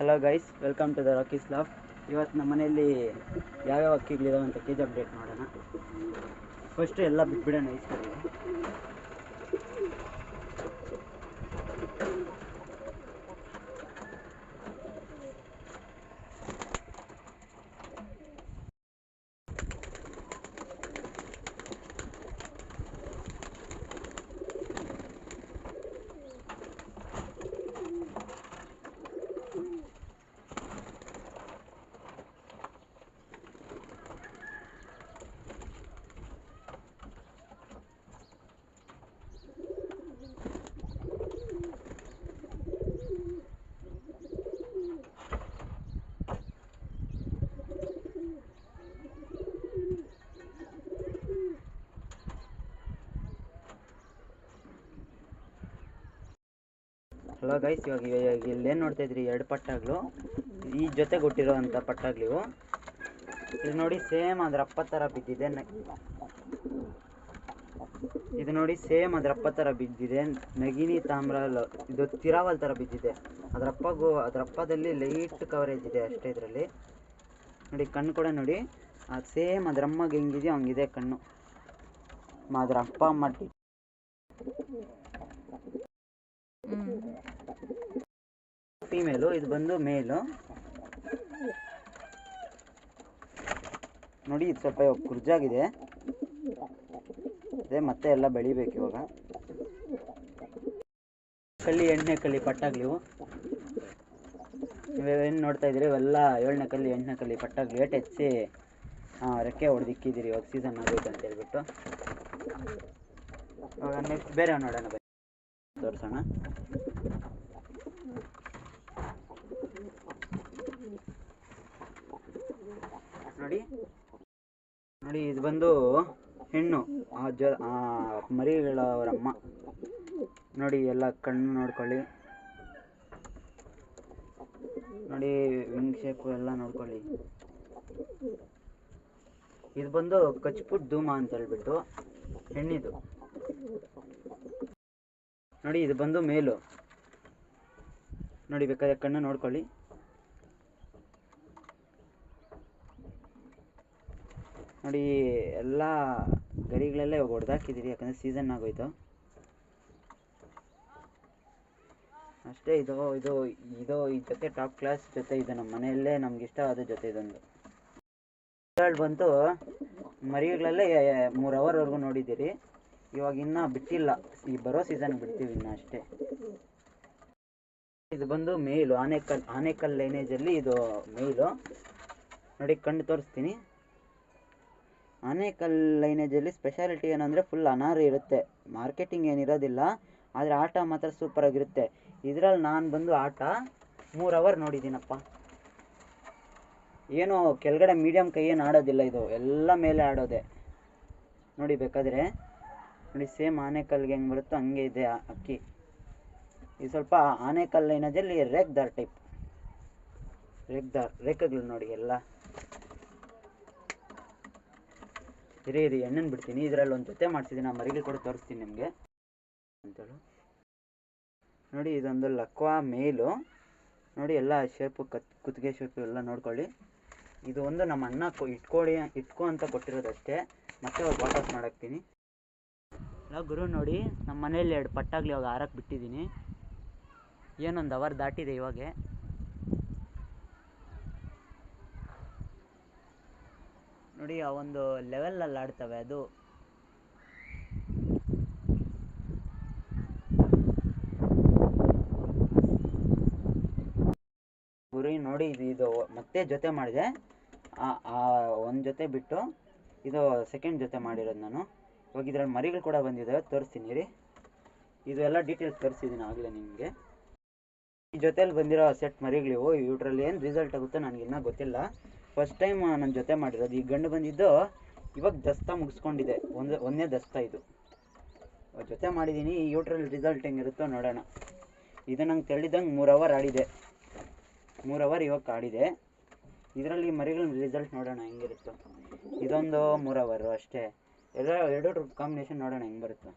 Hello guys, welcome to the Rockies laugh. ಇವತ್ತು ನಮ್ಮ ಮನೆಯಲ್ಲಿ ಯಾವ್ಯಾವ ಅಕ್ಕಿಗಳಿದಾವೆ ಅಂತ ಕೆಜಿ ಅಪ್ಡೇಟ್ ಮಾಡೋಣ. ಫಸ್ಟು ಎಲ್ಲ ಬಿಟ್ಬಿಡೋಣ ಇಷ್ಟರಲ್ಲಿ. ಹಲೋ ಗೈಸ್, ಇವಾಗ ಇಲ್ಲೇನು ನೋಡ್ತಾ ಇದ್ರಿ, ಎರಡು ಪಟ್ಟಾಗ್ಲು ಈ ಜೊತೆ ಕೊಟ್ಟಿರೋವಂಥ ಪಟ್ಟಾಗ್ಲಿವು. ಇದು ನೋಡಿ ಸೇಮ್ ಅದ್ರ ಅಪ್ಪ ಥರ ಬಿದ್ದಿದೆ. ಇದು ನೋಡಿ ಸೇಮ್ ಅದ್ರ ಅಪ್ಪ ಥರ ಬಿದ್ದಿದೆ. ನಗಿನಿ ತಾಮ್ರ, ಇದು ತಿರಾವಲ್ ಥರ ಬಿದ್ದಿದೆ. ಅದ್ರ ಅಪ್ಪದಲ್ಲಿ ಲೈಟ್ ಕವರೇಜ್ ಇದೆ ಅಷ್ಟೇ. ಇದರಲ್ಲಿ ನೋಡಿ ಕಣ್ಣು ಕೂಡ ನೋಡಿ, ಅದು ಸೇಮ್ ಅದ್ರ ಅಮ್ಮಗೆ ಹೆಂಗಿದೆಯೋ ಹಂಗಿದೆ ಕಣ್ಣು. ಅದ್ರ ಅಪ್ಪ ಅಮ್ಮ ಫೀಮೇಲು, ಇದು ಬಂದು ಮೇಲು. ನೋಡಿ ಇದು ಸ್ವಲ್ಪ ಇವಾಗ ಕುರ್ಜಾಗಿದೆ, ಅದೇ ಮತ್ತೆ ಎಲ್ಲ ಬೆಳಿಬೇಕು ಇವಾಗ. ಕಲ್ಲಿ 8ನೇ ಕಲ್ಲಿ ಪಟ್ಟಾಗ್ಲಿವು. ನೀವೇನು ನೋಡ್ತಾ ಇದ್ದೀರಿ, ಇವೆಲ್ಲ 7ನೇ ಕಲ್ಲಿ 8ನೇ ಕಲ್ಲಿ ಪಟ್ಟಾಗ್ಲಿ ಏಟ್ ಹೆಚ್ಚಿ ರೆಕ್ಕೆ ಹೊಡೆದಿಕ್ಕಿದ್ದೀರಿ. ಇವಾಗ ಸೀಸನ್ ಆಗೋಯ್ತು ಅಂತ ಹೇಳ್ಬಿಟ್ಟು ಇವಾಗ ನೆಕ್ಸ್ಟ್ ಬೇರೆ ನೋಡೋಣ, ತೋರಿಸೋಣ. ನೋಡಿ ಇದು ಬಂದು ಹೆಣ್ಣು, ಮರಿಗಳವರಮ್ಮ. ನೋಡಿ ಎಲ್ಲ ಕಣ್ಣು ನೋಡ್ಕೊಳ್ಳಿ, ನೋಡಿ ವಿಂಗ್ ಶೇಪು ಎಲ್ಲ ನೋಡ್ಕೊಳ್ಳಿ. ಇದು ಬಂದು ಕಚ್ಪುಟ್ ಧೂಮ ಅಂತ ಹೇಳ್ಬಿಟ್ಟು ಹೆಣ್ಣಿದು. ನೋಡಿ ಇದು ಬಂದು ಮೇಲು. ನೋಡಿ ಬೇಕಾದ್ರೆ ಕಣ್ಣು ನೋಡ್ಕೊಳ್ಳಿ. ನೋಡಿ ಎಲ್ಲ ಗರಿಗಳೆಲ್ಲ ಇವಾಗ ಹೊಡೆದಾಕಿದ್ದೀರಿ, ಯಾಕಂದರೆ ಸೀಸನ್ ಆಗೋಯ್ತು ಅಷ್ಟೇ. ಇದು ಈ ಜೊತೆ ಟಾಪ್ ಕ್ಲಾಸ್ ಜೊತೆ ಇದು ನಮ್ಮ ಮನೆಯಲ್ಲೇ ನಮ್ಗೆ ಇಷ್ಟವಾದ ಜೊತೆ. ಇದೊಂದು ರಿಸಲ್ಟ್ ಬಂತು, ಮರಿಗಳಲ್ಲೇ 3 ಅವರ್ವರೆಗೂ ನೋಡಿದ್ದೀರಿ. ಇವಾಗ ಇನ್ನೂ ಬಿಟ್ಟಿಲ್ಲ, ಈ ಬರೋ ಸೀಸನ್ ಬಿಡ್ತೀವಿ ಇನ್ನೂ ಅಷ್ಟೇ. ಇದು ಬಂದು ಮೇಲು, ಆನೇಕಲ್ ಲೈನೇಜಲ್ಲಿ ಇದು ಮೇಲು. ನೋಡಿ ಕಣ್ಣು ತೋರಿಸ್ತೀನಿ. ಆನೇಕಲ್ ಲೈನೇಜಲ್ಲಿ ಸ್ಪೆಷಾಲಿಟಿ ಏನಂದರೆ ಫುಲ್ ಅನಾರು ಇರುತ್ತೆ, ಮಾರ್ಕೆಟಿಂಗ್ ಏನಿರೋದಿಲ್ಲ. ಆದರೆ ಆಟ ಮಾತ್ರ ಸೂಪರಾಗಿರುತ್ತೆ. ಇದರಲ್ಲಿ ನಾನು ಬಂದು ಆಟ 3 ಅವರ್ ನೋಡಿದ್ದೀನಪ್ಪ. ಏನು ಕೆಳಗಡೆ ಮೀಡಿಯಮ್ ಕೈ ಏನು ಆಡೋದಿಲ್ಲ, ಇದು ಎಲ್ಲ ಮೇಲೆ ಆಡೋದೆ. ನೋಡಿ ಬೇಕಾದರೆ ನೋಡಿ, ಸೇಮ್ ಆನೇಕಲ್ಗೆ ಹೆಂಗೆ ಬರುತ್ತೋ ಹಂಗೆ ಇದೆ ಅಕ್ಕಿ. ಇದು ಸ್ವಲ್ಪ ಆನೇಕಲ್ ಲೈನೇಜಲ್ಲಿ ರೇಕ್ದಾರ್ ಟೈಪ್, ರೇಖೆಗಳು ನೋಡಿ ಎಲ್ಲ. ಇರಿ ಎಣ್ಣೆನ ಬಿಡ್ತೀನಿ. ಇದರಲ್ಲಿ ಒಂದು ಜೊತೆ ಮಾಡಿಸಿದ್ದೀನಿ, ಆ ಮರಿಗಳು ಕೂಡ ತೋರಿಸ್ತೀನಿ ನಿಮಗೆ ಅಂತೇಳಿ. ನೋಡಿ ಇದೊಂದು ಲಕ್ವಾ ಮೇಲು. ನೋಡಿ ಎಲ್ಲ ಶೇಪು ಕುತ್ತಿಗೆ ಶೇಪು ಎಲ್ಲ ನೋಡ್ಕೊಳ್ಳಿ. ಇದು ಒಂದು ನಮ್ಮ ಅಣ್ಣ ಇಟ್ಕೊ ಅಂತ ಕೊಟ್ಟಿರೋದಷ್ಟೇ, ಮತ್ತೆ ಅವ್ರು ವಾಪಸ್ ಮಾಡಾಕ್ತೀನಿ. ಎಲ್ಲ ಗುರು ನೋಡಿ, ನಮ್ಮ ಮನೇಲಿ 2 ಪಟ್ಟಾಗ್ಲಿ ಇವಾಗ ಹಾರಕ್ಕೆ ಬಿಟ್ಟಿದ್ದೀನಿ. ಏನೊಂದು ಅವರ್ ದಾಟಿದೆ ಇವಾಗೆ. ನೋಡಿ ಆ ಒಂದು ಲೆವೆಲಲ್ಲಿ ಆಡ್ತವೆ ಅದು. ಗುರಿ ನೋಡಿ, ಇದು ಮತ್ತೆ ಜೊತೆ ಮಾಡಿದೆ. ಒಂದು ಜೊತೆ ಬಿಟ್ಟು ಇದು ಸೆಕೆಂಡ್ ಜೊತೆ ಮಾಡಿರೋದು ನಾನು. ಇವಾಗ ಇದರಲ್ಲಿ ಮರಿಗಳು ಕೂಡ ಬಂದಿದ್ದಾವೆ, ತೋರಿಸ್ತೀನಿ ರೀ. ಇದು ಎಲ್ಲ ಡೀಟೇಲ್ಸ್ ತೋರಿಸಿದ್ದೀನಿ ಆಗಲೇ ನಿಮಗೆ. ಈ ಜೊತೆಯಲ್ಲಿ ಬಂದಿರೋ ಸೆಟ್ ಮರಿಗಳಿವು. ಇವ್ರಲ್ಲಿ ಏನು ರಿಸಲ್ಟ್ ಆಗುತ್ತೋ ನನಗಿನ್ನೂ ಗೊತ್ತಿಲ್ಲ. ಫಸ್ಟ್ ಟೈಮ್ ನನ್ನ ಜೊತೆ ಮಾಡಿರೋದು. ಈ ಗಂಡು ಬಂದಿದ್ದು ಇವಾಗ ದಸ್ತಾ ಮುಗಿಸ್ಕೊಂಡಿದೆ, ಒಂದೇ ದಸ್ತಾ. ಇದು ಜೊತೆ ಮಾಡಿದ್ದೀನಿ. ಈ ಯೂಟ್ರಲ್ಲಿ ರಿಸಲ್ಟ್ ಹೆಂಗಿರುತ್ತೋ ನೋಡೋಣ. ಇದು ನಂಗೆ ತಿಳಿದಂಗೆ 3 ಅವರ್ ಆಡಿದೆ, 3 ಅವರ್ ಇವಾಗ ಆಡಿದೆ. ಇದರಲ್ಲಿ ಮರಿಗಳ ರಿಸಲ್ಟ್ ನೋಡೋಣ ಹೆಂಗಿರುತ್ತೋ. ಇದೊಂದು 3 ಅವರು ಅಷ್ಟೇ. ಎರಡು ಕಾಂಬಿನೇಷನ್ ನೋಡೋಣ ಹೆಂಗೆ ಬರುತ್ತೋ.